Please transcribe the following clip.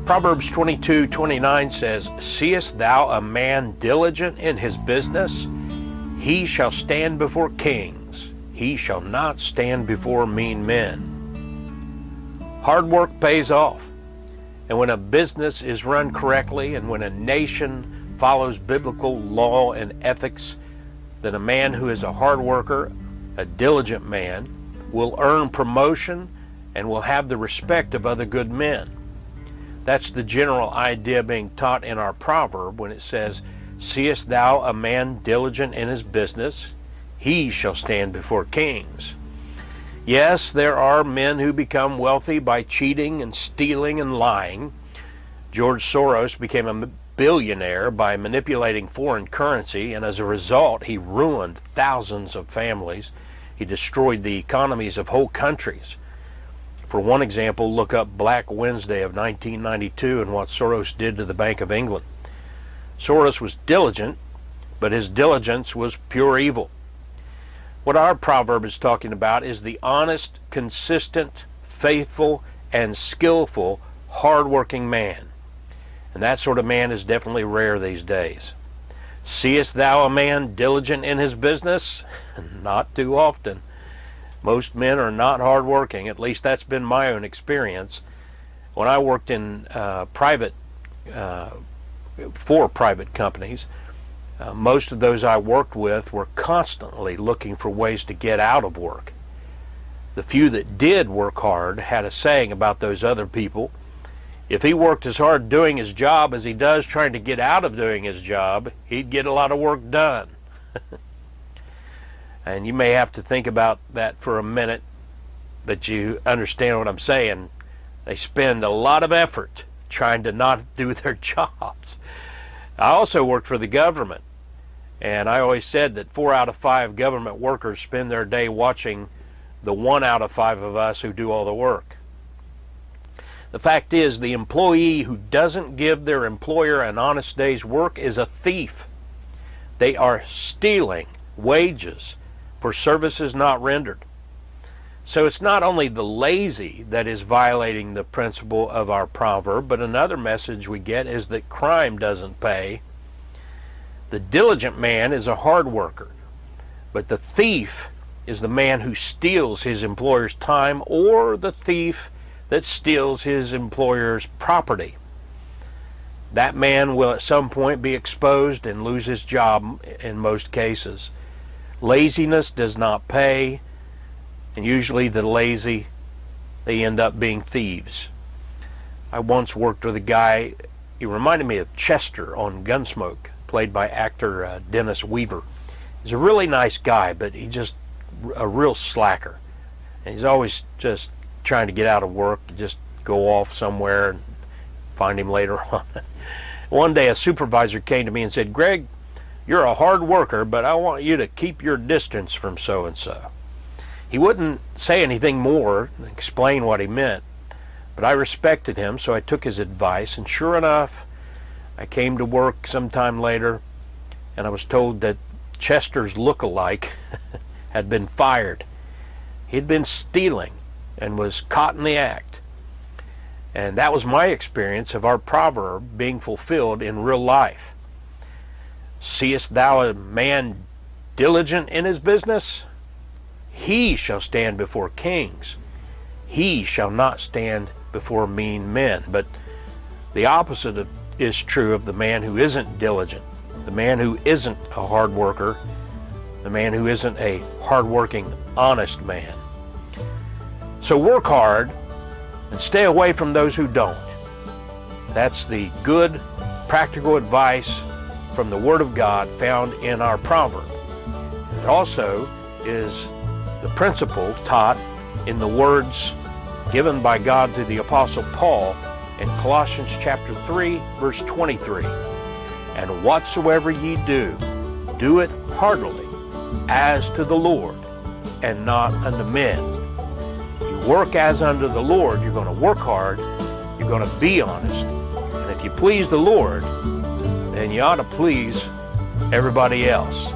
Proverbs 22:29 says, "Seest thou a man diligent in his business? He shall stand before kings. He shall not stand before mean men." Hard work pays off. And when a business is run correctly and when a nation follows biblical law and ethics, then a man who is a hard worker, a diligent man, will earn promotion and will have the respect of other good men. That's the general idea being taught in our proverb when it says, "Seest thou a man diligent in his business? He shall stand before kings." Yes, there are men who become wealthy by cheating and stealing and lying. George Soros became a billionaire by manipulating foreign currency, and as a result, he ruined thousands of families. He destroyed the economies of whole countries. For one example, look up Black Wednesday of 1992 and what Soros did to the Bank of England. Soros was diligent, but his diligence was pure evil. What our proverb is talking about is the honest, consistent, faithful, and skillful, hard-working man. And that sort of man is definitely rare these days. Seest thou a man diligent in his business? Not too often. Most men are not hard-working. At least that's been my own experience. When I worked in for private companies, most of those I worked with were constantly looking for ways to get out of work. The few that did work hard had a saying about those other people. If he worked as hard doing his job as he does trying to get out of doing his job, he'd get a lot of work done. And you may have to think about that for a minute, but you understand what I'm saying. They spend a lot of effort trying to not do their jobs. I also worked for the government, and I always said that 4 out of 5 government workers spend their day watching the 1 out of 5 of us who do all the work. The fact is, the employee who doesn't give their employer an honest day's work is a thief. They are stealing wages for services not rendered. So it's not only the lazy that is violating the principle of our proverb, but another message we get is that crime doesn't pay. The diligent man is a hard worker, but the thief is the man who steals his employer's time, or the thief that steals his employer's property. That man will at some point be exposed and lose his job in most cases. Laziness does not pay, and usually the lazy, they end up being thieves. I once worked with a guy, he reminded me of Chester on Gunsmoke, played by actor Dennis Weaver. He's a really nice guy, but he's just a real slacker. And he's always just trying to get out of work, just go off somewhere and find him later on. One day a supervisor came to me and said, "Greg, you're a hard worker, but I want you to keep your distance from so-and-so." He wouldn't say anything more, explain what he meant, but I respected him, so I took his advice, and sure enough, I came to work sometime later, and I was told that Chester's look-alike had been fired. He'd been stealing and was caught in the act. And that was my experience of our proverb being fulfilled in real life. Seest thou a man diligent in his business? He shall stand before kings. He shall not stand before mean men. But the opposite is true of the man who isn't diligent, the man who isn't a hard worker, the man who isn't a hard-working, honest man. So work hard and stay away from those who don't. That's the good, practical advice from the Word of God found in our proverb. It also is the principle taught in the words given by God to the Apostle Paul in Colossians chapter 3, verse 23. "And whatsoever ye do, do it heartily, as to the Lord, and not unto men." You work as unto the Lord, you're going to work hard, you're going to be honest. And if you please the Lord, then you ought to please everybody else.